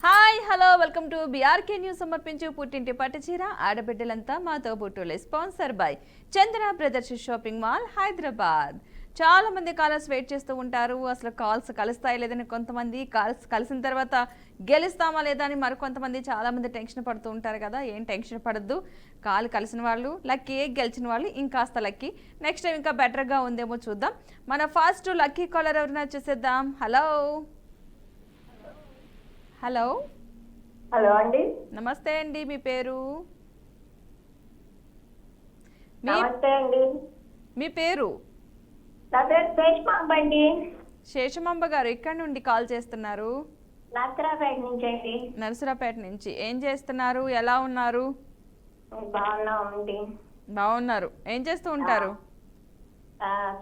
Hi hello welcome to BRK news. సమర్పించు పుట్టింటి పట్టుచీర ఆడబిడ్డలంతా మాతో పుట్టులే. Sponsor by Chandra brothers shopping mall Hyderabad. చాలా మంది కాలర్స్ వెయిట్ చేస్తూ ఉంటారు. అసలు కాల్స్ కలుస్తాయి లేదని కొంతమంది, కాల్స్ కలిసిన తర్వాత గెలుస్తామా లేదా అని మరికొంతమంది చాలా మంది టెన్షన్ పడుతూ ఉంటారు కదా. ఏం టెన్షన్ పడద్దు, కాల్ కలిసిన వాళ్ళు లక్కీ, గెలిచిన వాళ్ళు ఇంకాస్త లక్కీ. నెక్స్ట్ టైం ఇంకా బెటర్గా ఉందేమో చూద్దాం. మన ఫస్ట్ లక్కీ కాలర్ ఎవరైనా చూసేద్దాం. హలో హలో హలో అండి. నమస్తే అండి, మీ పేరు? నమస్తే అండి. మీ పేరు? నా పేరు శేషమాంబ అండి. శేషమాంబ గారు ఎక్కడి నుండి కాల్ చేస్తున్నారు? నర్సరాపేట నుంచి అండి. నర్సరాపేట నుంచి. ఏం చేస్తున్నారు, ఎలా ఉన్నారు? బాగున్నామండి. బాగున్నారు. ఏం చేస్తూ ఉంటారు?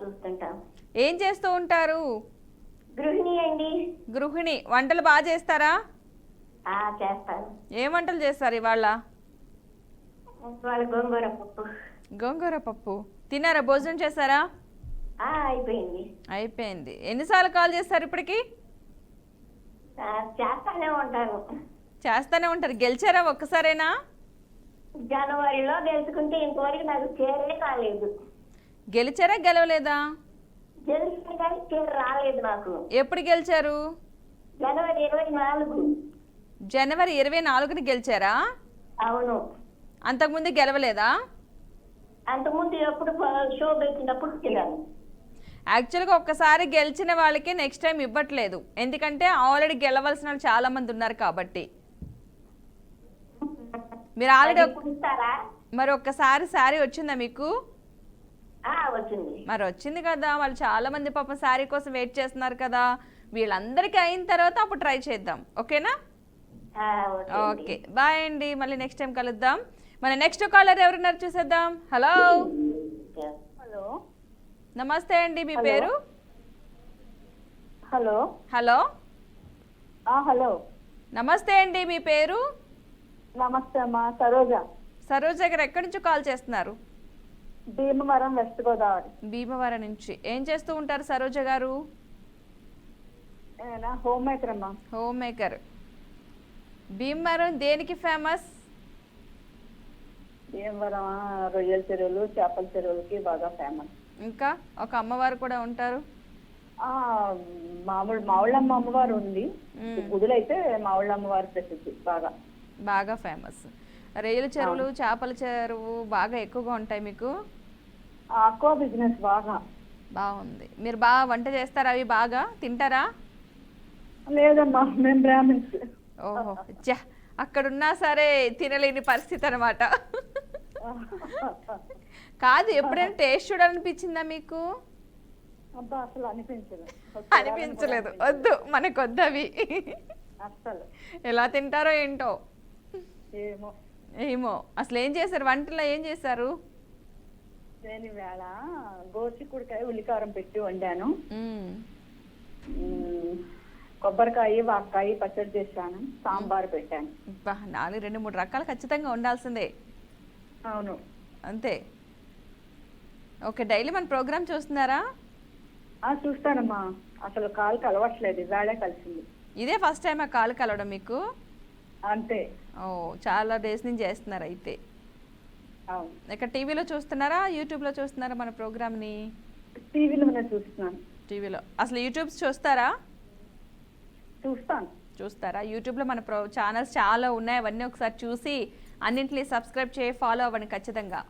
చూస్తుంటాం. ఏం చేస్తూ ఉంటారు? గృహిణి అండి. గృహిణి. వంటలు బాగా చేస్తారా? చేస్తాను. ఏం వంటలు చేస్తారు ఇవాళ? వాళ్ళ గోంగూర పప్పు. గోంగూర పప్పు తిన్నారా? భోజనం చేశారా? అయిపోయింది. అయిపోయింది. ఎన్నిసార్లు కాల్ చేస్తారు ఇప్పటికి? చేస్తానే ఉంటాను. చేస్తానే ఉంటారు. గెలిచారా ఒక్కసారేనా? జనవరిలో గెలుచుకుంటే ఇంతవరకు నాకు చేరే కాలేదు. గెలిచారా గెలవలేదా? గెలిచిన కానీ చేరు రాలేదు నాకు. ఎప్పుడు గెలిచారు? జనవరి 24. జనవరి 24ని గెలిచారా? అవును. అంతకుముందు గెలవలేదా? అంతకుముందు ఎప్పుడు షో పెట్టినప్పుడు తిన్నాను. యాక్చువల్గా ఒక్కసారి గెలిచిన వాళ్ళకి నెక్స్ట్ టైం ఇవ్వట్లేదు, ఎందుకంటే ఆల్రెడీ గెలవలసిన వాళ్ళు చాలా మంది ఉన్నారు కాబట్టి. మీరు ఆల్రెడీ మరి ఒక్కసారి శారీ వచ్చిందా మీకు? వచ్చింది. మరి వచ్చింది కదా, వాళ్ళు చాలా మంది పాపం శారీ కోసం వెయిట్ చేస్తున్నారు కదా. వీళ్ళందరికీ అయిన తర్వాత అప్పుడు ట్రై చేద్దాం, ఓకేనా? ఓకే, బాయ్ అండి. మళ్ళీ నెక్స్ట్ టైం కలుద్దాం. మన నెక్స్ట్ కాలర్ ఎవరున్నారు చూసేద్దాం. హలో హలో నమస్తే అండి, మీ పేరు? హలో హలో హలో నమస్తే అండి, మీ పేరు? నమస్తే అమ్మా. సరోజ. సరోజ గారు ఎక్కడి నుంచి కాల్ చేస్తున్నారు? భీమవరం, వెస్ట్ గోదావరి. భీమవరం నుంచి. ఏం చేస్తూ ఉంటారు సరోజ గారు? హోమ్ మేకర్ అమ్మా. Home maker. భీమవరం దేనికి ఫేమస్? భీమవరం రొయ్యల చెరువులు, చేపల చెరువులకి బాగా ఫేమస్. ఇంకా ఒక అమ్మవారు కూడా ఉంటారు. మావుళ్ళమ్మ అమ్మవారు ఉంది. గుడులైతే మావుళ్ళ అమ్మవారి ప్రసిద్ధి బాగా ఫేమస్. రొయ్యల చెరువులు, చేపల చెరువు బాగా ఎక్కువగా ఉంటాయి మీకు. ఆక్వా బిజినెస్ బాగుంది. మీరు బాగా వంట చేస్తారా? అవి బాగా తింటారా? లేదమ్మా, మేము బ్రాహ్మిన్స్. ఓహో, అక్కడున్నా సరే తినలేని పరిస్థితి అనమాట. కాదు, ఎప్పుడైనా టేస్ట్ చూడాలనిపించిందా మీకు? అసలు అనిపించలేదు. వద్దు, మనకు వద్దు అవి. అసలు ఎలా తింటారో ఏంటో. ఏమో అసలు ఏం చేశారు వంటలో? ఏం చేశారు? నేను వేళ గోచిక్కుడికాయ ఉల్లికారం పెట్టి వండాను. కొబ్బరికాయ, వాక్కాయ పచ్చడి చేశాను. సాంబార్ పెట్టాను. 4, 2, 3 రకాలు ఖచ్చితంగా ఉండాల్సిందే. అవును, అంతే. ఓకే, డైలీ మన ప్రోగ్రామ్ చూస్తున్నారా? చూస్తానమ్మా. అసలు కాలు కలవట్లేదు, వేళే కలిసింది. ఇదే ఫస్ట్ టైం ఆ కాలు కలవడం మీకు? అంతే. ఓ, చాలా డేస్ నుంచి చేస్తున్నారు అయితే. ఇక్కడ టీవీలో చూస్తున్నారా, యూట్యూబ్లో చూస్తున్నారా మన ప్రోగ్రామ్ని? టీవీలో చూస్తున్నాను. టీవీలో. అసలు యూట్యూబ్స్ చూస్తారా? చూస్తారా? యూట్యూబ్లో మన ఛానల్స్ చాలా ఉన్నాయి, అవన్నీ ఒకసారి చూసి అన్నింటినీ సబ్స్క్రైబ్ చేయి, ఫాలో అవ్వండి ఖచ్చితంగా.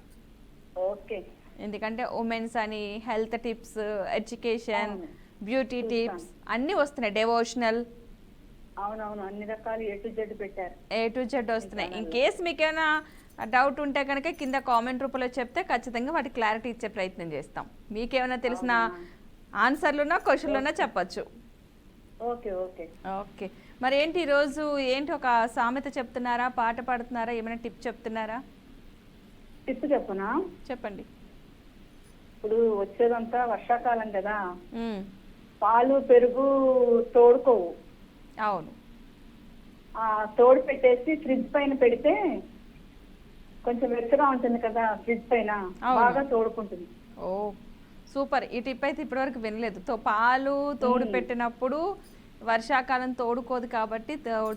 ఓకే. ఎందుకంటే ఉమెన్స్ అని, health tips, education, beauty tips అన్నీ వస్తున్నాయి. డెవోషనల్. అవునవును, అన్ని రకాలు A to Z పెట్టారు. A to Z వస్తున్నాయి. ఇన్ కేస్ మీకేమైనా డౌట్ ఉంటే కనుక కింద కామెంట్ రూపంలో చెప్తే ఖచ్చితంగా వాటి క్లారిటీ ఇచ్చే ప్రయత్నం చేస్తాం. మీకేమైనా తెలిసిన ఆన్సర్లున్నా, క్వశ్చన్లున్నా చెప్పచ్చు. Okay okay okay. మరి ఏంటి ఈరోజు ఒక సామెత చెప్తున్నారా, పాట పాడుతున్నారా, ఏమైనా టిప్ చెప్తున్నారా? టిప్ చెప్పనా? చెప్పండి. ఇప్పుడు వచ్చేదంతా వర్షాకాలం కదా, పాలు పెరుగు తోడుకోవు. అవును. తోడు పెట్టేసి ఫ్రిడ్జ్ పైన పెడితే కొంచెం వెచ్చగా ఉంటుంది కదా, ఫ్రిడ్జ్ పైన బాగా తోడుకుంటుంది. ఓ సూపర్. ఈ టిప్ అయితే ఇప్పటివరకు వినలేదు. పాలు తోడు పెట్టినప్పుడు వర్షాకాలం తోడుకోదు కాబట్టి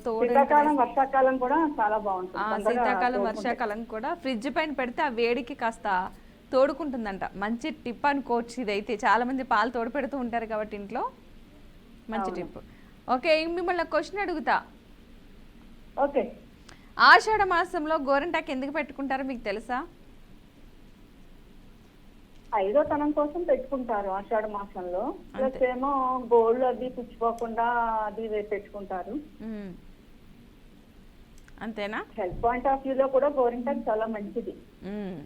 తోడు శీతాకాలం వర్షాకాలం కూడా చాలా బాగుంటుంది. తొందరగా శీతాకాలం తోడుకుంటాయి. వర్షాకాలం కూడా ఫ్రిడ్జ్ పైన పెడితే ఆ వేడికి కాస్త తోడుకుంటుందంట. మంచి టిప్ అనుకోవచ్చు ఇదైతే. చాలా మంది పాలు తోడు పెడుతూ ఉంటారు కాబట్టి ఇంట్లో మంచి టిప్. ఓకే, మిమ్మల్ని క్వశ్చన్ అడుగుతా. ఓకే. ఆషాఢ మాసంలో గోరింటాకు ఎందుకు పెట్టుకుంటారో మీకు తెలుసా? 5వ తనం కోసం పెట్టుకుంటారు ఆషాఢ మాసంలో. ప్లస్ ఏమో గోల్డ్ అది పుచ్చిపోకుండా అది పెట్టుకుంటారు. మ్మ్. అంతేనా? హెల్త్ పాయింట్ ఆఫ్ వ్యూలో కూడా గోరింటాకు చాలా మంచిది. మ్మ్.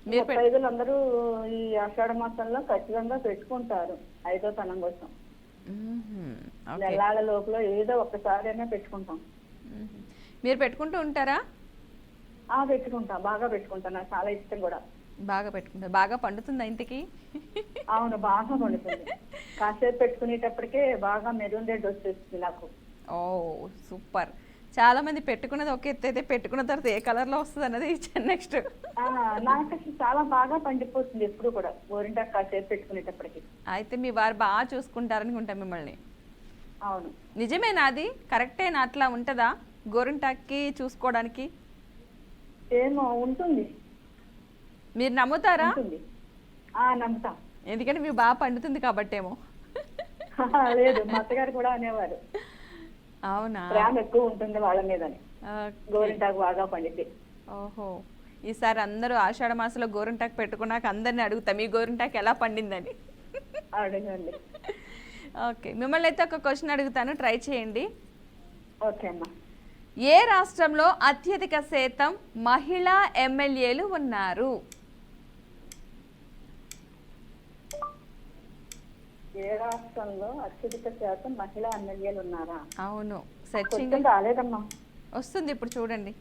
మీరు ముత్తైదులు అందరూ ఈ ఆషాఢ మాసంలో ఖచ్చితంగా పెట్టుకుంటారు 5వ తనం కోసం. మ్మ్. ఓకే. నెలాల లోపల ఏదో ఒక్కసారైనా పెట్టుకుంటాం. మ్మ్. మీరు పెట్టుకుంటూ ఉంటారా? పెట్టుకుంటా, బాగా పెట్టుకుంటా. నాకు చాలా ఇష్టం కూడా. బాగా పెట్టుకుంటారు. బాగా పండుతుందా ఇంటికి? అవును, బాగా పండుతుంది. కాసేపు పెట్టుకునేటప్పటికే బాగా మెరూన్ రెడ్ వచ్చేస్తుంది నాకు. ఓ సూపర్. చాలా మంది పెట్టుకున్నది ఒక ఎత్తు అయితే పెట్టుకున్న తర్వాత ఏ కలర్ లో వస్తుంది అన్నది నెక్స్ట్. నాకు అసలు చాలా బాగా పండిపోతుంది ఎప్పుడు కూడా గోరింటాకు కాసేపు పెట్టుకునేటప్పటికి. అయితే మీ వారు బాగా చూసుకుంటారనుకుంటా మిమ్మల్ని. అవును. నిజమేనా? అది కరెక్టేనా? అట్లా ఉంటుందా గోరింటాక్కి చూసుకోవడానికి? ఏమో ఉంటుంది. మీరు నమ్ముతారా? ఉంటుంది. నమ్ముతా. ఎందుకంటే మీరు బాగా పండుతుంది కాబట్టేమో. లేదు, మా అత్తగారు కూడా అనేవారు అవునా? ప్రేమ ఎక్కువ ఉంటుంది వాళ్ళ మీదని ఓకే. గోరింటాకు బాగా పండితే. ఓహో, ఈసారి అందరూ ఆషాఢ మాసంలో గోరింటాకు పెట్టుకున్నాక అందరిని అడుగుతా మీ గోరింటాకు ఎలా పండిందని. అడగండి. ఓకే, మిమ్మల్ని అయితే ఒక క్వశ్చన్ అడుగుతాను, ట్రై చేయండి. ఓకే అమ్మా. ఏ రాష్ట్రంలో అత్యధిక శాతం మహిళా ఎమ్మెల్యేలు ఉన్నారు? ఏ రాష్ట్రంలో అత్యధిక శాతం మహిళా ఎమ్మెల్యేలు ఉన్నారా? అవును, సెర్చింగ్ కొంచెం రాలేదమ్మా. వస్తుంది ఇప్పుడు చూడండి.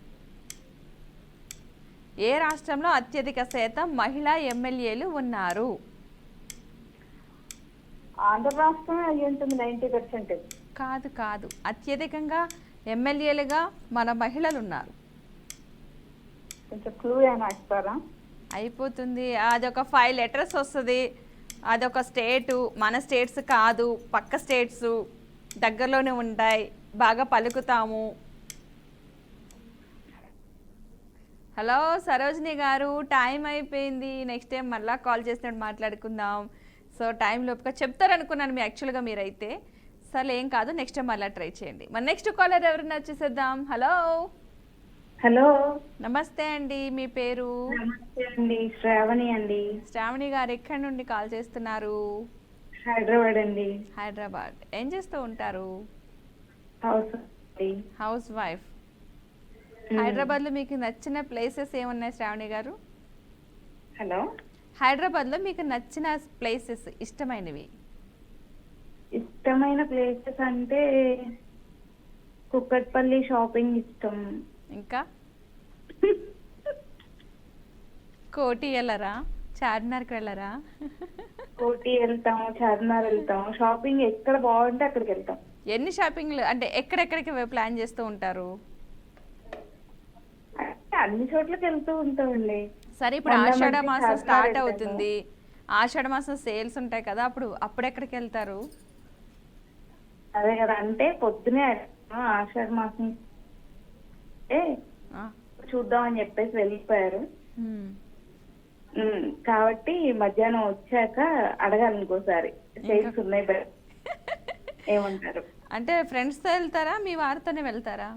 ఏ రాష్ట్రంలో అత్యధిక శాతం మహిళా ఎమ్మెల్యేలు ఉన్నారు? ఆంధ్ర రాష్ట్రం అయ్యి ఉంటుంది 90%. కాదు కాదు, అత్యధికంగా ఎమ్మెల్యేలుగా మన మహిళలు ఉన్నారు. కొంచెం క్లూ ఏమైనా ఇస్తారా? అయిపోతుంది. అదొక 5 లెటర్స్ వస్తుంది. అదొక స్టేటు, మన స్టేట్స్ కాదు, పక్క స్టేట్స్ దగ్గరలోనే ఉంటాయి, బాగా పలుకుతాము. హలో సరోజిని గారు, టైం అయిపోయింది. నెక్స్ట్ టైం మళ్ళీ కాల్ చేసినట్టు మాట్లాడుకుందాం. సో టైం లోపుగా చెప్తారనుకున్నాను మీ యాక్చువల్గా మీరైతే. సరే ఏం కాదు, నెక్స్ట్ టైం మళ్ళీ ట్రై చేయండి. మన నెక్స్ట్ కాలర్ ఎవరైనా వచ్చేసేద్దాం. హలో. హలో, నమస్తే అండి, మీ పేరు? నమస్తే అండి, శ్రావణి అండి. శ్రావణి గారు ఎక్కడి నుండి కాల్ చేస్తున్నారు? హైదరాబాద్ అండి. హైదరాబాద్. ఏం చేస్తూ ఉంటారు? హౌస్ అండి. House wife. హైదరాబాద్లో మీకు నచ్చిన ప్లేసెస్ ఏమున్నాయి శ్రావణి గారు? హలో. హైదరాబాద్లో మీకు నచ్చిన ప్లేసెస్, ఇష్టమైనవి? ఇష్టమైన ప్లేసెస్ అంటే కుక్కట్పల్లి షాపింగ్ ఇష్టం. ఇంకా కోటి వెళ్ళరా? చార్మినార్కి వెళ్ళరా? కోటి వెళ్తాం, చార్మినార్ వెళ్తాం. షాపింగ్ ఎక్కడ బాగుంటే అక్కడికి వెళ్తాం. ఎన్ని షాపింగ్లు అంటే ఎక్కడెక్కడికి ప్లాన్ చేస్తూ ఉంటారు? అంటే అన్ని చోట్లకి వెళ్తూ ఉంటామండి. సరే, ఇప్పుడు మొన్న ఆషాఢ మధ్య మాసం చార్మినార్ స్టార్ట్ వెళ్తాము. అవుతుంది. ఆషాఢ మాసం సేల్స్ ఉంటాయి కదా, అప్పుడు ఎక్కడికి వెళ్తారు? అదే కదా, అంటే పొద్దునే వెళ్తాం. ఆషాఢ మాసం ఆ, చూద్దాం అని చెప్పేసి వెళ్ళిపోయారు. హ్మ్. కాబట్టి మధ్యాహ్నం వచ్చాక అడగాలి ఇంకోసారి. సేల్స్ ఉన్నాయి బయట. ఏమంటారు? అంటే ఫ్రెండ్స్తో వెళ్తారా, మీ వారితోనే వెళ్తారా?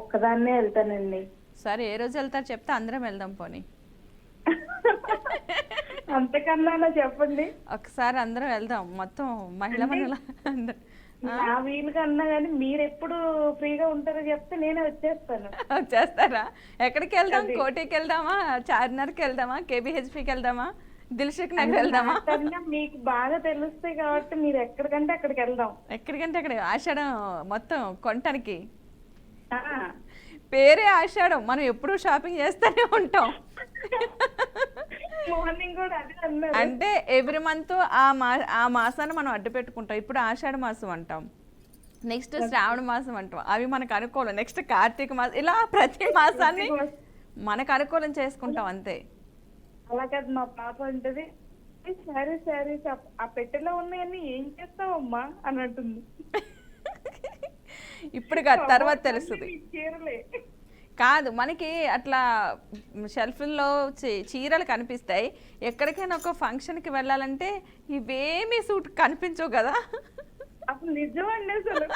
ఒక్కదాన్నే వెళ్తానండి. సరే, ఏ రోజు వెళ్తారు చెప్తే అందరం వెళ్దాం పోనీ. అంతకన్నా చెప్పండి. ఒకసారి అందరం వెళ్దాం, మొత్తం మహిళ అందరం. నా వీలుగా అన్నా కానీ మీరు ఎప్పుడు ఫ్రీగా ఉంటారో చెప్తే నేనే వచ్చేస్తాను. వచ్చేస్తారా? ఎక్కడికి వెళ్దాం? కోటికి వెళ్దామా, చార్మినార్కి వెళ్దామా, కేబిహెచ్పికి వెళ్దామా, దిల్సుఖ్ నగర్ వెళ్దామా? మీకు బాగా తెలుస్తాయి కాబట్టి మీరు ఎక్కడికంటే అక్కడికి వెళ్దాం. ఎక్కడికంటే అక్కడ. ఆషాఢం మొత్తం కొనటానికి. ఆ, పేరే ఆషాఢం, మనం ఎప్పుడు షాపింగ్ చేస్తూనే ఉంటాం. మార్నింగ్ కూడా అదే అన్నారు. అంటే ఎవ్రీ మంత్ ఆ మాసాన్ని మనం అడ్డు పెట్టుకుంటాం. ఇప్పుడు ఆషాఢ మాసం అంటాం, నెక్స్ట్ శ్రావణ మాసం అంటాం, అవి మనకు అనుకూలం. నెక్స్ట్ కార్తీక మాసం, ఇలా ప్రతి మాసాన్ని మనకు అనుకూలం చేసుకుంటాం అంతే. అలా కాదు, మా పాప ఉంటుంది సరే సరే ఆ పెట్టెలో ఉన్నాయని ఏం చేస్తావమ్మా అని అంటుంది. ఇప్పుడు కాదు, తర్వాత తెలుస్తుంది. ఈ చీరలే. కాదు, మనకి అట్లా షెల్ఫ్లో చీరలు కనిపిస్తాయి. ఎక్కడికైనా ఒక ఫంక్షన్కి వెళ్ళాలంటే ఇవేమీ సూట్ కనిపించవు కదా. అసలు నిజమండి అసలు.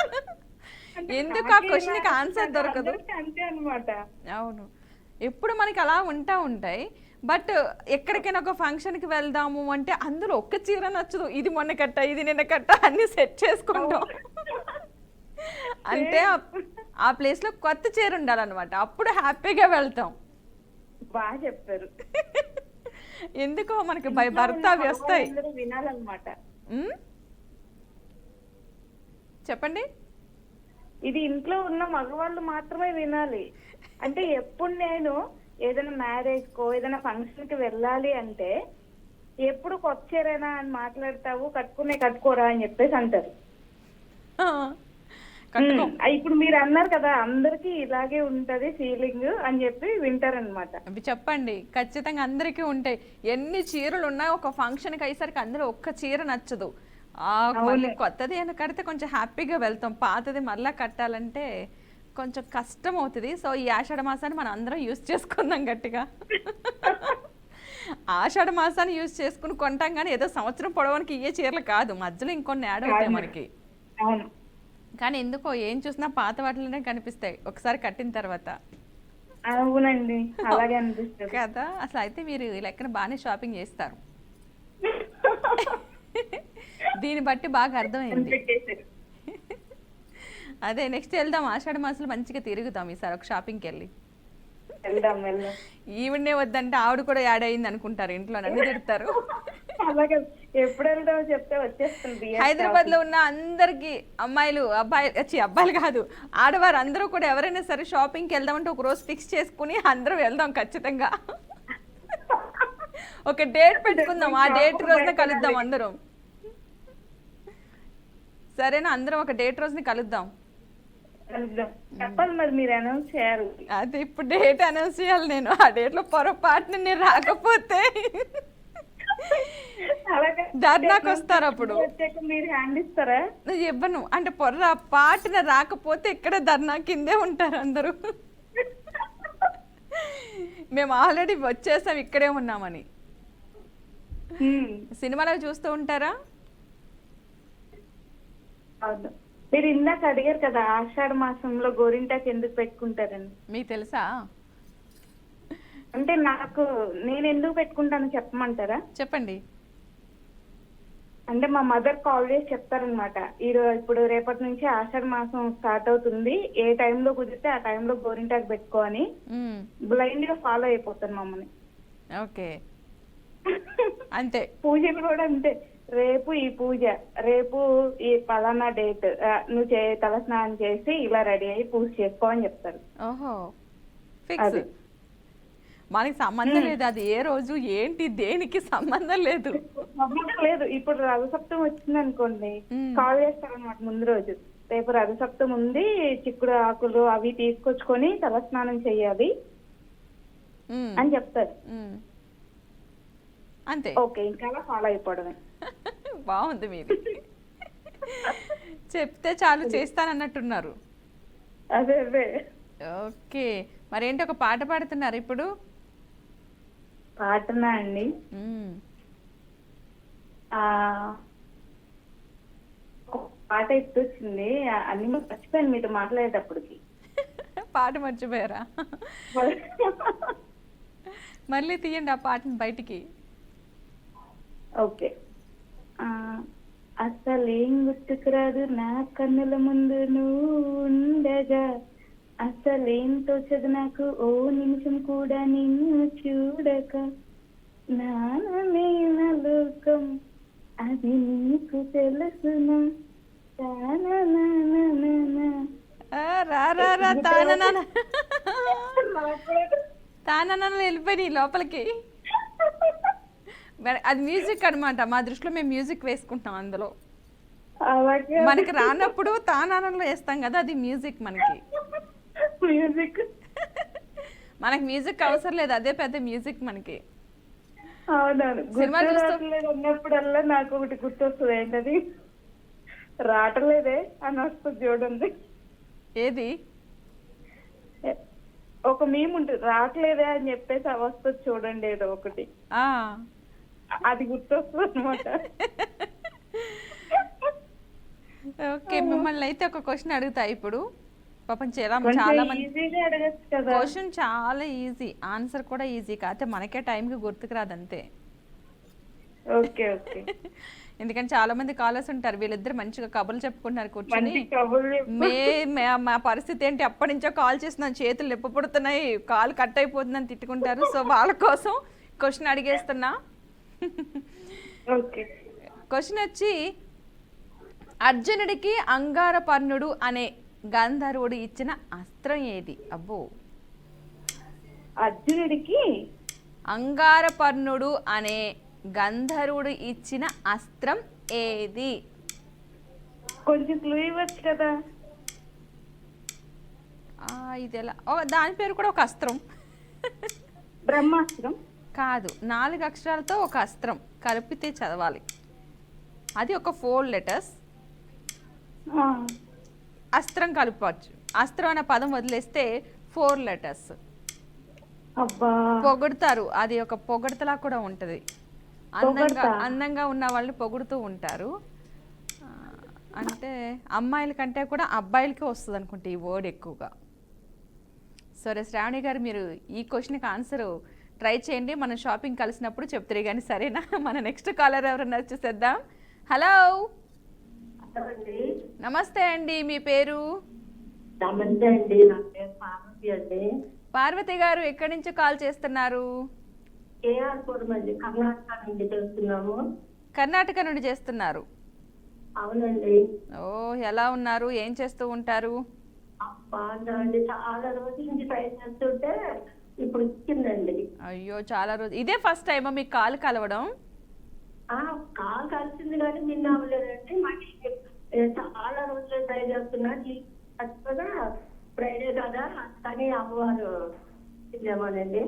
అంటే ఎందుకు ఆ నాకే క్వశ్చన్కి ఇలా ఆన్సర్ దొరకదు. అందరికీ అంతే అన్నమాట. అవును, ఎప్పుడు మనకి అలా ఉంటాయి. బట్ ఎక్కడికైనా ఒక ఫంక్షన్కి వెళ్దాము అంటే అందులో ఒక్క చీర నచ్చదు. ఇది మొన్న కట్ట, ఇది నిన్న కట్ట అన్ని సెట్ చేసుకుంటాం. అంటే ఆ ప్లేస్లో కొత్త చీర ఉండాలన్నమాట, అప్పుడు హ్యాపీగా వెళ్తాం. బాగా చెప్పారు. ఎందుకో మనకి భర్త అవి వస్తాయి. అందరూ వినాలన్నమాట. ఉమ్? చెప్పండి. ఇది ఇంట్లో ఉన్న మగవాళ్ళు మాత్రమే వినాలి. అంటే ఎప్పుడు నేను ఏదైనా మ్యారేజ్ కో ఏదైనా ఫంక్షన్ కి వెళ్ళాలి అంటే ఎప్పుడు కొత్త చీరేనా అని మాట్లాడతావు, కట్టుకోరా అని చెప్పేసి అంటారు. ఆ, కట్టుకో. ఇప్పుడు మీరు అన్నారు కదా అందరికి ఇలాగే ఉంటది ఫీలింగ్ అని చెప్పి వింటారనమాట. అవి చెప్పండి, ఖచ్చితంగా అందరికీ ఉంటాయి. ఎన్ని చీరలు ఉన్నా ఒక ఫంక్షన్కి అయ్యేసరికి అందులో ఒక్క చీర నచ్చదు. మళ్ళీ కొత్తది ఏమైనా కడితే కొంచెం హ్యాపీగా వెళ్తాం. పాతది మళ్ళీ కట్టాలంటే కొంచెం కష్టం అవుతుంది. సో ఈ ఆషాఢ మాసాన్ని మనం అందరం యూజ్ చేసుకుందాం గట్టిగా. ఆషాఢ మాసాన్ని యూజ్ చేసుకుని కొంటాం, కానీ ఏదో సంవత్సరం పొడవడానికి ఇయ్యే చీరలు కాదు, మధ్యలో ఇంకొన్ని యాడ్ అవుతాయి మనకి. అవును, కానీ ఎందుకో ఏం చూసినా పాత వాటిలోనే కనిపిస్తాయి ఒకసారి కట్టిన తర్వాత. అవునండి, అలాగే అనిపిస్తుంది కదా. అసలు అయితే మీరు ఈ లెక్కన బాగానే షాపింగ్ చేస్తారు. దీన్ని బట్టి బాగా అర్థమైంది. అదే నెక్స్ట్ వెళ్దాం, ఆషాఢ మాసంలో మంచిగా తిరుగుతాం ఈసారి ఒక షాపింగ్కి వెళ్ళి. వెళ్దాం. ఈవిడే వద్దంటే ఆవిడ కూడా యాడ్ అయింది అనుకుంటారు, ఇంట్లో నన్ను తిడతారు. అలాగే ఎప్పుడు వెళ్దామో చెప్తే వచ్చేస్తుంది. హైదరాబాద్ లో ఉన్న అందరికి అబ్బాయిలు కాదు, ఆడవారు అందరూ కూడా ఎవరైనా సరే షాపింగ్కి వెళ్దామంటే ఒక రోజు ఫిక్స్ చేసుకుని అందరూ వెళ్దాం ఖచ్చితంగా. ఒక డేట్ పెట్టుకుందాం, ఆ డేట్ రోజున కలుద్దాం అందరం. సరేనా, అందరం ఒక డేట్ రోజుని కలుద్దాం. చెప్పాలి మరి, మీరు అనౌన్స్ చేయాలి. అదే ఇప్పుడు డేట్ అనౌన్స్ చేయాలి నేను. ఆ డేట్లో పొరపాటున నేను రాకపోతే ధర్నాకు వస్తారు. అప్పుడు మీరు హ్యాండ్ ఇస్తారా? ఇవ్వను, అంటే పొరపాటున రాకపోతే ఇక్కడ ధర్నా కిందే ఉంటారు అందరూ. మేము ఆల్రెడీ వచ్చేసాం, ఇక్కడే ఉన్నామని. సినిమాలో చూస్తూ ఉంటారా? అవును, మీరు ఇందాక అడిగారు కదా ఆషాఢ మాసంలో గోరింటాకు ఎందుకు పెట్టుకుంటారని. మీకు తెలుసా? అంటే నేను ఎందుకు పెట్టుకుంటానో చెప్పమంటారా? చెప్పండి. అంటే మా మదర్ కాల్ చేసి చెప్తారనమాట, ఇప్పుడు రేపటి నుంచి ఆషాఢ మాసం స్టార్ట్ అవుతుంది, ఏ టైంలో కుదిరితే ఆ టైంలో గోరింటాకు పెట్టుకో అని. బ్లైండ్ గా ఫాలో అయిపోతాను మమ్మల్ని. ఓకే, అంతే. పూజలు కూడా అంతే, రేపు ఈ పూజ, రేపు ఈ పలానా డేట్, నువ్వు తలస్నానం చేసి ఇలా రెడీ అయ్యి పూజ చేసుకో అని చెప్తారు. ఓహో, ఫిక్స్. మనకి సంబంధం లేదు, అది ఏ రోజు ఏంటి దేనికి సంబంధం లేదు. ఇప్పుడు రథసప్తమి వచ్చింది అనుకోండి, కాల్ చేస్తారనమాట ముందు రోజు, రేపు రథసప్తమి ఉంది, చిక్కుడు ఆకులు అవి తీసుకొచ్చుకొని తలస్నానం చెయ్యాలి అని చెప్తారు. అంతే. ఓకే, ఇంకా ఫాలో అయిపోవడమే. బాగుంది మీది. చెప్తే చాలు చేస్తానన్నట్టున్నారు. అదే అదే. ఓకే, మరేంటి ఒక పాట పాడుతున్నారు ఇప్పుడు? పాటనా అండి? పాట ఇట్టొచ్చింది, అన్ని మర్చిపోయాను మీతో మాట్లాడేటప్పటికి. పాట మర్చిపోయారా? మళ్ళీ తీయండి ఆ పాటను బయటికి. ఓకే. అసలేం గుర్తుకురాదు నా కన్నుల ముందు నువ్వు ఉండగా, అసలేం తోచదు నాకు ఓ నిమిషం కూడా నిన్ను చూడక, నానమైన లోకం అది నీకు తెలుసునా, తానన్న వెళ్ళిపోయి లోపలికి. అది మ్యూజిక్ అనమాట, మా దృష్టిలో మేము మ్యూజిక్ వేసుకుంటాం అందులో. మనకి రానప్పుడు తానానంలో వేస్తాం కదా, అది మ్యూజిక్ మనకి. మ్యూజిక్ మనకి మ్యూజిక్ అవసరం లేదు, అదే పెద్ద మ్యూజిక్ మనకి. అవునవును, సినిమా గుర్తు చూస్తూ రావట్లేదు అన్నప్పుడల్లా నాకు ఒకటి గుర్తొస్తుంది. ఏంటది? రావట్లేదే అని వస్తుంది చూడండి. ఏది? ఎ- ఒక మీమ్ ఉంటుంది, రావట్లేదే అని చెప్పేసి అవి వస్తుంది చూడండి, ఏదో ఒకటి. ఆ. అది గుర్తొస్తుంది అనమాట. ఓకే, మిమ్మల్ని అయితే ఒక క్వశ్చన్ అడుగుతా ఇప్పుడు. పాపం కొంచెం చాలా మంది ఈజీగా అడగచ్చు కదా. క్వశ్చన్ చాలా ఈజీ, ఆన్సర్ కూడా ఈజీ, కాకపోతే మనకే టైంకి గుర్తుకు రాదంతే. Okay okay. ఎందుకంటే చాలా మంది కాలర్స్ ఉంటారు, వీళ్ళిద్దరు మంచిగా కబుర్లు చెప్పుకుంటున్నారు కూర్చొని. మంచి కబుర్లు చెప్పు. మా పరిస్థితి ఏంటి, అప్పటి నుంచో కాల్ చేస్తున్నాను, చేతులు నొప్పి పుడుతున్నాయి, కాల్ కట్ అయిపోతుందని తిట్టుకుంటారు. సో వాళ్ళ కోసం క్వశ్చన్ అడిగేస్తున్నా. ఓకే. క్వశ్చన్ వచ్చి, అర్జునుడికి అంగారపర్ణుడు అనే గంధర్వుడు ఇచ్చిన అస్త్రం ఏది? అబ్బో. అర్జునుడికి అంగారపర్ణుడు అనే గంధర్వుడు ఇచ్చిన అస్త్రం ఏది? కొంచెం క్లూ ఇవ్వచ్చు కదా. ఇది ఎలా? దాని పేరు కూడా ఒక అస్త్రం. బ్రహ్మాస్త్రం. కాదు, 4 అక్షరాలతో ఒక అస్త్రం కలిపితే చదవాలి. అది ఒక 4 లెటర్స్. ఆ, అస్త్రం కలపవచ్చు. అస్త్రం అనే పదం వదిలేస్తే 4 లెటర్స్. అబ్బా. పొగుడుతారు, అది ఒక పొగడతలా కూడా ఉంటుంది. అందంగా పొగడ్తా? అందంగా ఉన్న వాళ్ళని పొగుడుతూ ఉంటారు. ఆ, అంటే అమ్మాయిల కంటే కూడా అబ్బాయిలకే వస్తుంది అనుకుంటే ఈ వర్డ్ ఎక్కువగా. సరే శ్రావణి గారు, మీరు ఈ క్వశ్చన్కి ఆన్సర్ ట్రై చేయండి, మనం షాపింగ్ కలిసినప్పుడు చెప్తారు కానీ, సరేనా? మన నెక్స్ట్ కాలర్ ఎవరన్నా చూసేద్దాం. హలో, నమస్తే అండి, మీ పేరు? నమస్తే అండి, నా పేరు పార్వతి అండి. పార్వతి గారు, ఎక్కడి నుంచి కాల్ చేస్తున్నారు? కేఆర్పురం అండి, కర్ణాటక నుండి చేస్తున్నాము. కర్ణాటక నుండి చేస్తున్నారు. అవునండి. ఓ, ఎలా ఉన్నారు, ఏం చేస్తూ ఉంటారు? బాగుందండి, చాలా రోజుల నుంచి ట్రై చేస్తుంటే ఇప్పుడు ఇచ్చిందండి. అయ్యో, చాలా రోజు, ఇదే ఫస్ట్ టైమా మీకు కాల్ కలవడం? కాల్ కలిసింది కానీ నిన్న అవ్వలేదండి. మళ్ళీ చాలా రోజులు ట్రై చేస్తున్నా, ఫ్రైడే కదా కానీ అమ్మవారు ఇచ్చేమోనండి.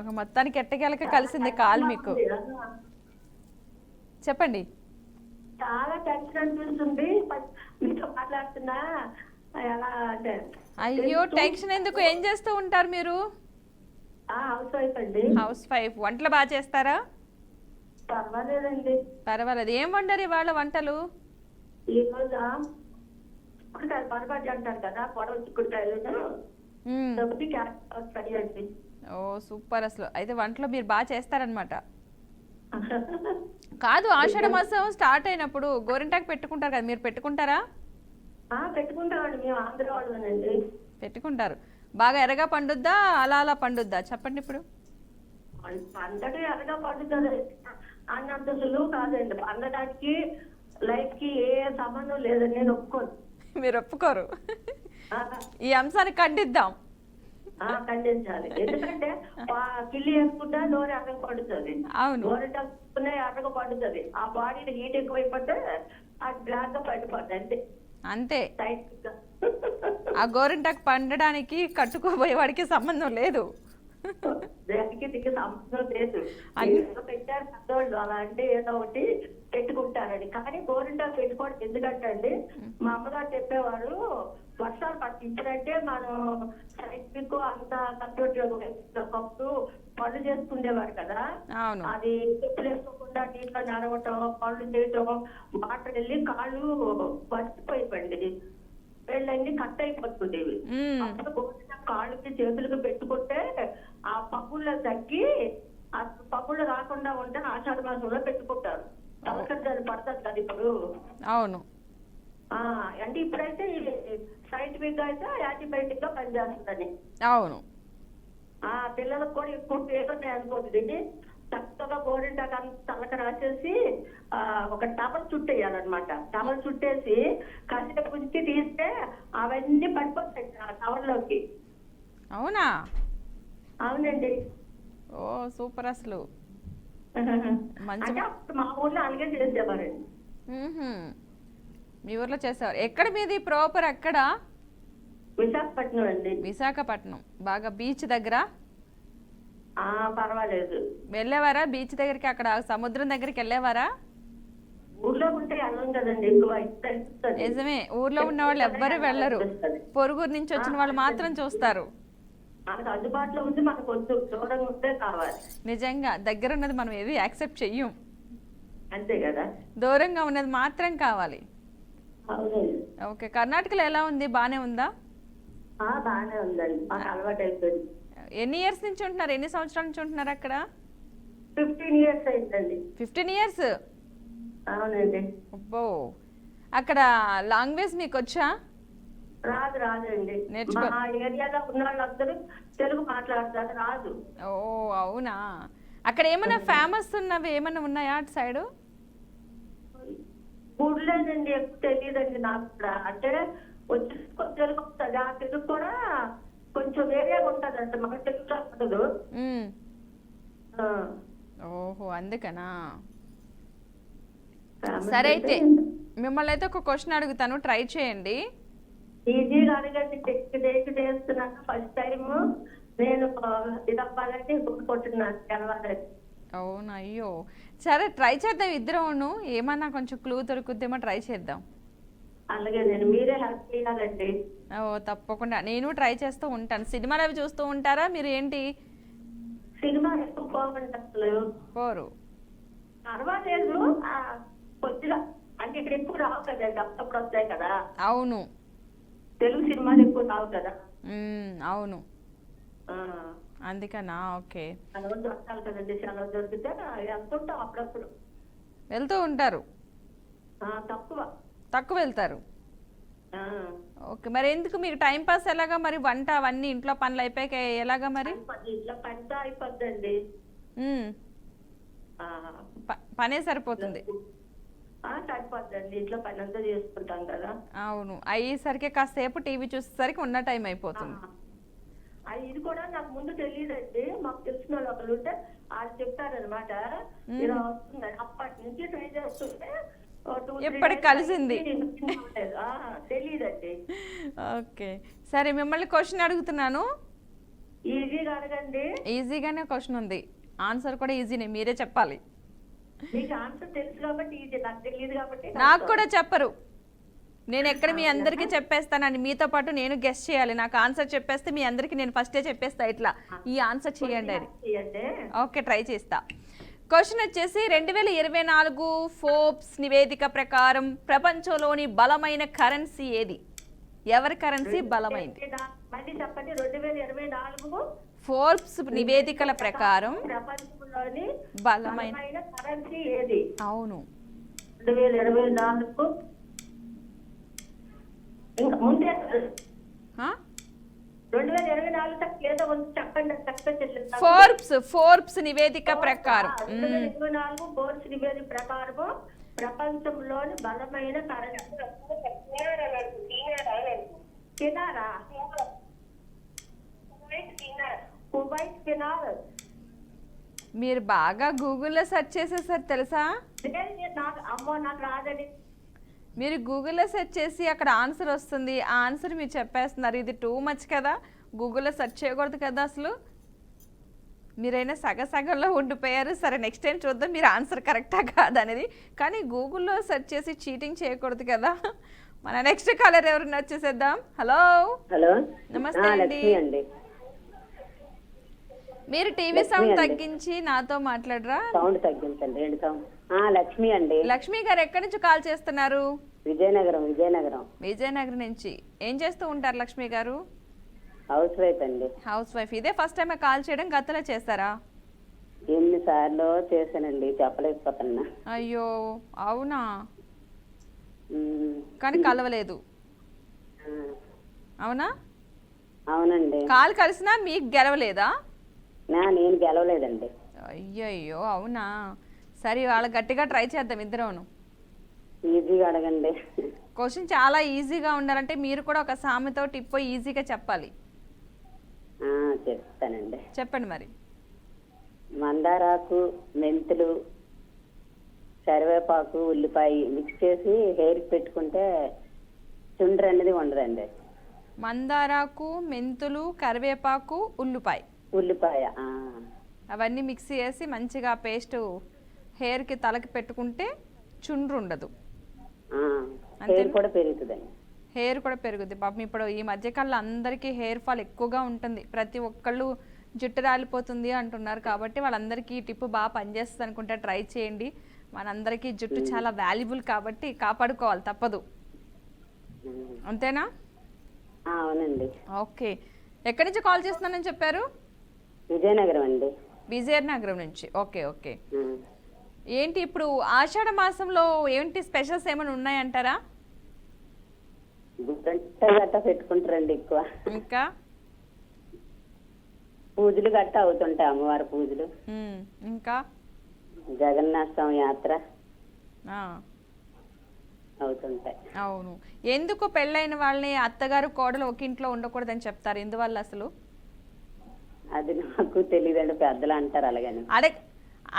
ఒక మొత్తానికి ఎట్టకేలక కలిసింది కాల్ మీకు. చెప్పండి. చాలా టెన్షన్ అనిపిస్తుంది మీతో మాట్లాడుతున్నా. ఎలా అంటే అయ్యో, టెన్షన్ ఎందుకు, ఏం చేస్తూ ఉంటారు మీరు? హౌస్ వైఫ్ అండి. House wife. వంటలు బాగా చేస్తారా? పర్వాలేదండి. పర్వాలేదు. ఏం వండారు ఇవాళ వంటలు? ఈ రోజు చిక్కుడుకాయలు పొరపాటు అంటారు కదా, పొడవ చిక్కుడుకాయలు ఫ్రై అండి. ఓ సూపర్, అసలు అయితే వంటలు మీరు బాగా చేస్తారనమాట. కాదు, ఆషాఢ మాసం స్టార్ట్ అయినప్పుడు గోరింటాకు పెట్టుకుంటారు కదా, మీరు పెట్టుకుంటారా? పెట్టుకుంటామండి, మేము ఆంధ్ర వాళ్ళనండి. పెట్టుకుంటారు. బాగా ఎర్రగా పండుద్దా, అలా అలా పండుద్దా? చెప్పండి ఇప్పుడు. అంతటా ఎరగా పండుతుంది అన్నంత సులువు కాదండి. పండడానికి లైఫ్ కి ఏ సంబంధం లేదని నేను ఒప్పుకోను. మీరు ఒప్పుకోరు. ఈ అంశాన్ని ఖండిద్దాం. ఖండించాలి. ఎందుకంటే కిల్లి వేసుకుంటే నోరు ఎర్రగా పండుతుంది. అవును, గోరెంటే ఎర్రగా పండుతుంది. ఆ బాడీలో హీట్ ఎక్కువైపోతే అది బ్లాక్ గా పడిపోద్ది అంతే. అంతే. టైట్ గా. ఆ గోరింటాకు పండడానికి కట్టుకోబోయేవాడికి సంబంధం లేదు. దానికి దీనికి సంబంధం లేదు. ఏదో పెట్టారు పెద్దవాళ్ళు, అలా అంటే ఏదో ఒకటి పెట్టుకుంటారండి. కానీ గోరింటాకు పెట్టుకోవడం ఎందుకంటే అండి, మా అమ్మగారు చెప్పేవారు, వర్షాలు పట్టించారంటే మనం సైంటిఫిక్ అంత కంప్యూటర్ ఒకప్పుడు పనులు చేసుకునేవారు కదా. అవును, అది చెప్పులు వేసుకోకుండా నీటిలో నడవటం, పనులు చేయటం, వాటర్ వెళ్ళి కాళ్ళు పచ్చిపోయిపోయింది, వేళ్ళన్నీ కట్ అయిపోతుండేవి. అప్పుడు గోరింటాకు కాళ్ళకి చేతులకు పెట్టుకుంటే ఆ పప్పుల్లో తగ్గి ఆ పప్పులు రాకుండా ఉంటే ఆషాఢ మాసంలో పెట్టుకుంటారు. తలకద్దాలు పడతారు కదా ఇప్పుడు. అవును. అంటే ఇప్పుడైతే సైంటిఫిక్ గా అయితే యాంటీబయాటిక్ గా పనిచేస్తుందని. అవును. పిల్లలకు కూడా ఎక్కువ పేరున్నాయి అనుకోతుంది. చక్కగా గోరింటాకు అంత తలక రాసేసి ఒక టవల్ చుట్టేయాలన్నమాట. టవల్ చుట్టేసి కాసేపు ఉంచి తీస్తే అవన్నీ పడిపోతాయి ఆ టవల్లోకి. అవునా? అవునండి. ఓ సూపర్, అసలు మంచి. అంటే అప్పుడు మా ఊర్లో అలాగే చేసేవారండి. మీ ఊర్లో చేసేవారు. ఎక్కడ మీది ప్రాపర్? ఎక్కడ? విశాఖపట్నం అండి. విశాఖపట్నం. బాగా బీచ్ దగ్గర? పర్వాలేదు. వెళ్ళేవారా బీచ్ దగ్గరికి, అక్కడ సముద్రం దగ్గరికి వెళ్ళేవారా? ఊర్లో ఉంటే వెళ్ళం కదండి, ఎక్కువ ఇక్కడ అనిపిస్తది. నిజమే, ఊర్లో ఉన్న వాళ్ళు ఎవ్వరు వెళ్ళరు, పొరుగురు నుంచి వచ్చిన వాళ్ళు మాత్రం చూస్తారు. మనకు అందుబాటులో ఉంది, మనకు కొంచెం దూరంగా ఉంటే కావాలి. నిజంగా దగ్గర ఉన్నది మనం ఏది యాక్సెప్ట్ చెయ్యం, అంతే కదా. దూరంగా ఉన్నది మాత్రం కావాలి. అవునండి. ఓకే, కర్ణాటకలో ఎలా ఉంది, బానే ఉందా? బాగానే ఉందండి, మాకు అలవాటు అయిపోయింది. ఎన్ని ఇయర్స్ నుంచి ఉంటున్నారు, ఎన్ని సంవత్సరాల నుంచి ఉంటున్నారు అక్కడ? 15 years అయిందండి. 15 years? అవునండి. అబ్బో, అక్కడ లాంగ్వేజ్ మీకు వచ్చా? రాదండి. నేర్చుకో. మా ఏరియాలో ఉన్న వాళ్ళందరూ తెలుగు మాట్లాడతారు, రాదు. ఓ అవునా, అక్కడ ఏమైనా ఫేమస్ ఉన్నవి ఏమైనా ఉన్నాయా అటు సైడు? గుడ్లేదండి, ఎక్కువ తెలియదండి నాకు కూడా. అంటే వచ్చి తెలుగు వస్తుంది, ఆ తెలుగు కూడా కొంచెం వేరేగా ఉంటది అంటే మనకు తెలుగు ఉండదు. మ్మ్. ఓహో అందుకనా. సరే అయితే మిమ్మల్ని అయితే ఒక క్వశ్చన్ అడుగుతాను, ట్రై చేయండి. ఈజీగా అడగండి, టెక్కి చేస్తున్నాను. ఫస్ట్ టైం నేను ఇది అవ్వాలంటే కొట్టుకుంటున్నాను తెలవాలని. అవును, అయ్యో సరే ట్రై చేద్దాం ఇద్దరం, ఏమన్నా కొంచెం క్లూ దొరుకుద్దేమో ట్రై చేద్దాం. అలాగే నేను, మీరే హెల్ప్ చేయాలండి. ఓ తప్పకుండా, నేను ట్రై చేస్తూ ఉంటాను. సినిమాలు అవి చూస్తూ ఉంటారా మీరు, ఏంటి? సినిమా ఎక్కువ పోవండి అసలు. పోరు? పర్వాలేదు, కొద్దిగా అంటే ఇక్కడ ఎక్కువ రావు కదండి, అప్పుడప్పుడు వస్తాయి కదా. అవును, తెలుగు సినిమాలు ఎక్కువ రావు కదా. అవును అందుకనా. ఓకే, సెలవు దొరకాలి కదండి, సెలవు దొరికితే వెళ్తుంటాం అప్పుడప్పుడు. వెళ్తూ ఉంటారు? తక్కువ వెళ్తారు. ఓకే, మరి ఎందుకు మీకు టైం పాస్ ఎలాగా మరి, వంట అవన్నీ ఇంట్లో పనులు అయిపోయాక ఎలాగా మరి? ఇంట్లో పనితో అయిపోద్దండి. పనే సరిపోతుంది. సరిపోద్దండి, ఇంట్లో పని అంతా చేసుకుంటాం కదా. అవును, అయ్యేసరికి కాసేపు టీవీ చూసేసరికి ఉన్న టైం అయిపోతుంది. ఇది కూడా నాకు ముందు తెలియదండి, మాకు తెలిసిన వాళ్ళు ఒకరు ఉంటే వాళ్ళు చెప్తారనమాట, ఇలా వస్తుందని. అప్పటి నుంచి ట్రై చేస్తుంటే ఎప్పటికి కలిసింది తెలియదండి. ఓకే సరే, మిమ్మల్ని క్వశ్చన్ అడుగుతున్నాను. ఈజీగా అడగండి. ఈజీగానే క్వశ్చన్ ఉంది, ఆన్సర్ కూడా ఈజీనే, మీరే చెప్పాలి. మీకు ఆన్సర్ తెలుసు కాబట్టి ఈజీ, నాకు తెలియదు కాబట్టి. నాకు కూడా చెప్పరు, నేను ఎక్కడ మీ అందరికీ చెప్పేస్తానండి, మీతో పాటు నేను గెస్ చేయాలి. నాకు ఆన్సర్ చెప్పేస్తే మీ అందరికీ నేను ఫస్టే చెప్పేస్తా, ఇట్లా ఈ ఆన్సర్ చేయండి అని. ఓకే ట్రై చేస్తా. క్వశ్చన్ వచ్చేసి 2024 ఫోర్బ్స్ నివేదిక ప్రకారం ప్రపంచంలోని బలమైన కరెన్సీ ఏది? ఎవరి కరెన్సీ బలమైంది? మళ్ళీ చెప్పండి. 2024 ఫోర్బ్స్ నివేదికల ప్రకారం ప్రపంచంలోని బలమైన కరెన్సీ ఏది? అవును, 2024 ఇంకా ముందే 2024 చెప్పండి. ఫోర్బ్స్ నివేదిక ప్రకారం 2024 ఫోర్బ్స్ నివేదిక ప్రకారం ప్రపంచంలోని బలమైన కరెన్సీ కువైట్ దినార్. మీరు బాగా గూగుల్లో సెర్చ్ చేసేసారు తెలుసా? అమ్మో నాకు రాదని. మీరు గూగుల్లో సెర్చ్ చేసి అక్కడ ఆన్సర్ వస్తుంది, ఆ ఆన్సర్ మీరు చెప్పేస్తున్నారు. ఇది టూ మచ్ కదా, గూగుల్లో సెర్చ్ చేయకూడదు కదా అసలు. మీరైనా సగంలో ఉండిపోయారు. సరే నెక్స్ట్ టైం చూద్దాం మీరు ఆన్సర్ కరెక్టా కాదనేది. కానీ గూగుల్లో సెర్చ్ చేసి చీటింగ్ చేయకూడదు కదా. మన నెక్స్ట్ కాలర్ ఎవరైనా వచ్చేసేద్దాం. హలో నమస్తే అండి. మీరు టీవీ సౌండ్ తగ్గించి నాతో మాట్లాడరా? సౌండ్ తగ్గించండి. లక్ష్మి అండి. లక్ష్మి గారు ఎక్కడి నుంచి కాల్ చేస్తున్నారు? విజయనగరం నుంచి. ఏం చేస్తూ ఉంటారు లక్ష్మి గారు? హౌస్ వైఫ్ అండి. House wife. ఇదే ఫస్ట్ టైం కాల్ చేయడం, గతంలో చేస్తారా? ఎన్నిసార్లు చేశానండి, చెప్పలేకపోతున్నా. అయ్యో అవునా, కానీ కలవలేదు. అవునా? అవునండి. కాల్ కలిసినా మీకు గెలవలేదా? నేను గెలవలేదండి. అయ్యయ్యో అవునా. సరే వాళ్ళ గట్టిగా ట్రై చేద్దాం ఇద్దరం. ఈజీగా అడగండి. క్వశ్చన్ చాలా ఈజీగా ఉండాలంటే మీరు కూడా ఒక సామెతో టిప్పో ఈజీగా చెప్పాలి. చెప్తానండి. చెప్పండి మరి. మందారాకు, మెంతులు, కరివేపాకు, ఉల్లిపాయ మిక్స్ చేసి హెయిర్ పెట్టుకుంటే చుండ్రు అనేది ఉండదండి. మందారాకు, మెంతులు, కరివేపాకు, ఉల్లిపాయ. అవన్నీ మిక్స్ చేసి మంచిగా పేస్ట్ హెయిర్కి తలకి పెట్టుకుంటే చుండ్రు ఉండదు. హెయిర్ కూడా పెరుగుతుందండి. హెయిర్ కూడా పెరుగుద్ది. పాపం ఇప్పుడు ఈ మధ్యకాలంలో అందరికీ హెయిర్ ఫాల్ ఎక్కువగా ఉంటుంది. ప్రతి ఒక్కళ్ళు జుట్టు రాలిపోతుంది అంటున్నారు. కాబట్టి వాళ్ళందరికీ ఈ టిప్ బాగా పనిచేస్తుంది అనుకుంటే ట్రై చేయండి. మనందరికీ జుట్టు చాలా వాల్యుబుల్ కాబట్టి కాపాడుకోవాలి, తప్పదు. అంతేనా? అవునండి. ఓకే. ఎక్కడి నుంచి కాల్ చేస్తున్నానని చెప్పారు? విజయనగరం అండి. విజయనగరం నుంచి. Okay okay. ఏంటి ఇప్పుడు ఆషాఢ మాసంలో ఏంటి స్పెషల్స్ ఏమైనా ఉన్నాయంటారా? గట్ట పెట్టుకుంటారండి ఎక్కువ. ఇంకా పూజలు గట్ట అవుతుంటాయి, అమ్మవారి పూజలు. ఇంకా జగన్నాథ స్వామి యాత్ర ఆ, అవుతుంటాయి. అవును. ఎందుకు పెళ్ళైన వాళ్ళని అత్తగారు కోడలు ఒక ఇంట్లో ఉండకూడదని చెప్తారు? ఎందువల్ల అసలు? అది నాకు తెలియదండి, పెద్దలు అంటారు అలాగని.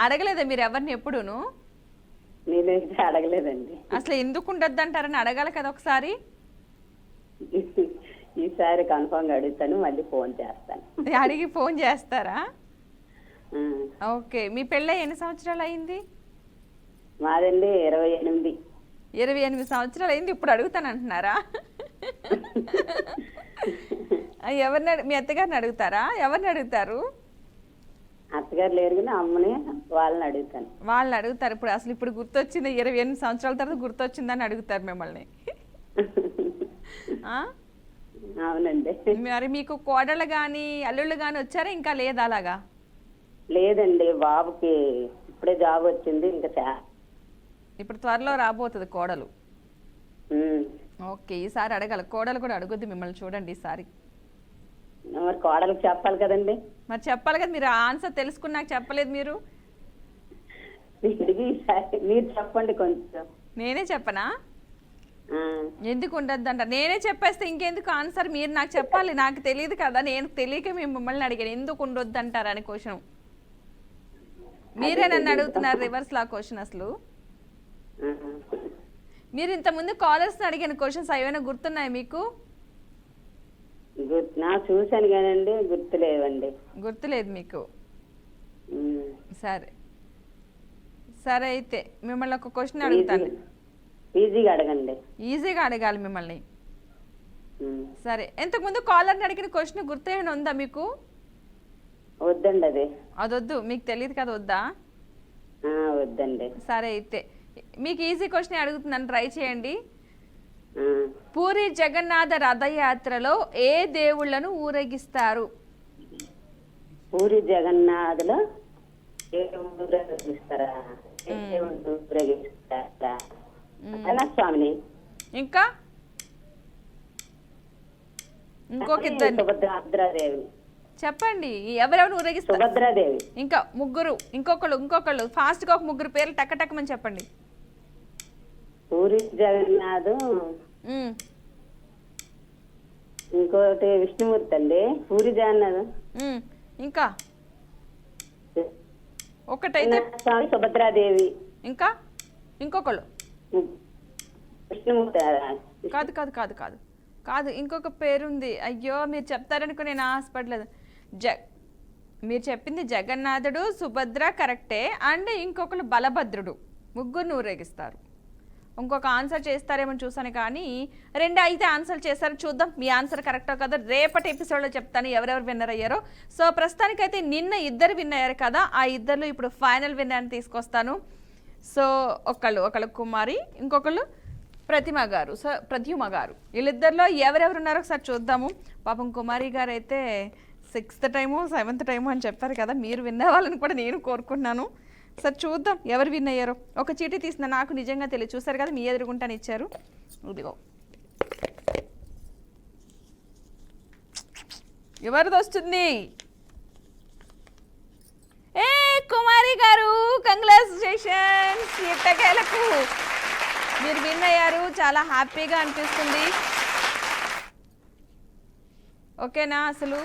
అడగలేదా మీరు ఎవరిని ఎప్పుడును? నేనైతే అడగలేదండి. అసలు ఎందుకు ఉండొద్దు అంటారని అడగాలి కదా ఒకసారి. ఈసారి కన్ఫర్మ్ అడుగుతాను, మళ్ళీ ఫోన్ చేస్తాను. అడిగి ఫోన్ చేస్తారా? ఆ. ఓకే. మీ పెళ్ళై ఎన్ని సంవత్సరాలు అయింది? మాదండి 28. 28 సంవత్సరాలు అయింది, ఇప్పుడు అడుగుతాను అంటున్నారా? ఎవరిని మీ అత్తగారిని అడుగుతారా? ఎవరిని అడుగుతారు? అత్తగారు లేరు కానీ అమ్మని వాళ్ళని అడుగుతాను. వాళ్ళని అడుగుతారు. ఇప్పుడు అసలు ఇప్పుడు గుర్తొచ్చింది, 28 సంవత్సరాల తర్వాత గుర్తొచ్చిందని అడుగుతారు మిమ్మల్ని. అవునండి. మరి మీకు కోడళ్ళు కానీ అల్లుళ్ళు కానీ వచ్చారా? ఇంకా లేదా అలాగా? లేదండి, బాబుకి ఇప్పుడే జాబ్ వచ్చింది. ఇంకా ఇప్పుడు త్వరలో రాబోతుంది కోడలు. ఓకే. ఈసారి అడగాలి, కోడలు కూడా అడుగుద్ది మిమ్మల్ని. చూడండి ఈసారి. మరి కోడలకు చెప్పాలి కదండి. మరి చెప్పాలి కదా, మీరు ఆన్సర్ తెలుసుకున్నాక చెప్పలేదు మీరు. మీరు చెప్పండి కొంచెం. నేనే చెప్పనా? ఎందుకు ఉండద్దు అంట? నేనే చెప్పేస్తే ఇంకెందుకు ఆన్సర్? మీరు నాకు చెప్పాలి, నాకు తెలియదు కదా. నేను తెలియక మేము మిమ్మల్ని అడిగాను ఎందుకు ఉండొద్దు అంటారు అని క్వశ్చన్. మీరే నన్ను అడుగుతున్నారు రివర్స్ లా క్వశ్చన్. అసలు మీరు ఇంతకుముందు కాలర్స్ అడిగిన క్వశ్చన్స్ ఏమైనా గుర్తున్నాయి మీకు? చూశాను కానండి, గుర్తులేవండి. గుర్తులేదు మీకు? సరే సరే, అయితే మిమ్మల్ని ఒక క్వశ్చన్ అడుగుతాను. ఈజీగా అడగండి. ఈజీగా అడగాలి మిమ్మల్ని. సరే, ఇంతకుముందు కాలర్ని అడిగిన క్వశ్చన్ గుర్తు ఏమైనా ఉందా మీకు? వద్దండి, అది వద్దు, మీకు తెలియదు కదా, వద్దా? వద్దండి. సరే, అయితే మీకు ఈజీ క్వశ్చన్ అడుగుతున్నాను, ట్రై చేయండి. పూరి జగన్నాథ రథయాత్రలో ఏ దేవుళ్ళను ఊరేగిస్తారు? పూరి జగన్నాథలో ఊరేగిస్తారా? స్వామిని. ఇంకా ఇంకొక ఇద్దరు సుభద్రాదేవి. చెప్పండి, ఎవరెవరు ఊరేగిస్తారు? సుభద్రాదేవి. ఇంకా ముగ్గురు, ఇంకొకళ్ళు ఫాస్ట్ గా ఒక ముగ్గురు పేర్లు టక్కటక్కమని చెప్పండి. పూరి జగన్నాథ్, ఇంకోటి విష్ణుమూర్తి అండి. పూరి జగన్నాథ్, ఇంకా ఒకటైతే స్వామి సుభద్రాదేవి, ఇంకా ఇంకొకళ్ళు. విష్ణుమూర్తి కాదు కాదు కాదు కాదు కాదు, ఇంకొక పేరుంది. అయ్యో, మీరు చెప్తారనుకో నేను ఆశపడలేదు. మీరు చెప్పింది జగన్నాథుడు, సుభద్ర కరెక్టే. అండ్ ఇంకొకరు బలభద్రుడు. ముగ్గురు ఊరేగిస్తారు. ఇంకొక ఆన్సర్ చేస్తారేమో చూసాను, కానీ 2 అయితే ఆన్సర్ చేస్తారు. చూద్దాం మీ ఆన్సర్ కరెక్టో కదా, రేపటి ఎపిసోడ్లో చెప్తాను ఎవరెవరు విన్నర్ అయ్యారో. సో ప్రస్తుతానికైతే నిన్న 2 విన్ అయ్యారు కదా, ఆ 2 ఇప్పుడు ఫైనల్ విన్నర్ని తీసుకొస్తాను. సో ఒకళ్ళు కుమారి, ఇంకొకళ్ళు ప్రతిమ గారు. సో ప్రద్యుమ గారు, వీళ్ళిద్దరిలో ఎవరెవరు ఉన్నారో ఒకసారి చూద్దాము. పాపం కుమారి గారు అయితే 6th టైము 7th టైము అని చెప్పారు కదా, మీరు విన్ అవ్వాలని కూడా నేను కోరుకున్నాను. సార్ చూద్దాం ఎవరు విన్ అయ్యారో. ఒక చీటీ తీసిన, నాకు నిజంగా తెలియదు. చూసారు కదా, మీ ఎదురుగుంటాను ఇచ్చారు. ఇదిగో, ఎవరిది వస్తుంది? ఏ కుమారి గారు, కంగ్రాచులేషన్స్. ఎట్టకేలకు మీరు విన్ అయ్యారు, చాలా హ్యాపీగా అనిపిస్తుంది. ఓకేనా? అసలు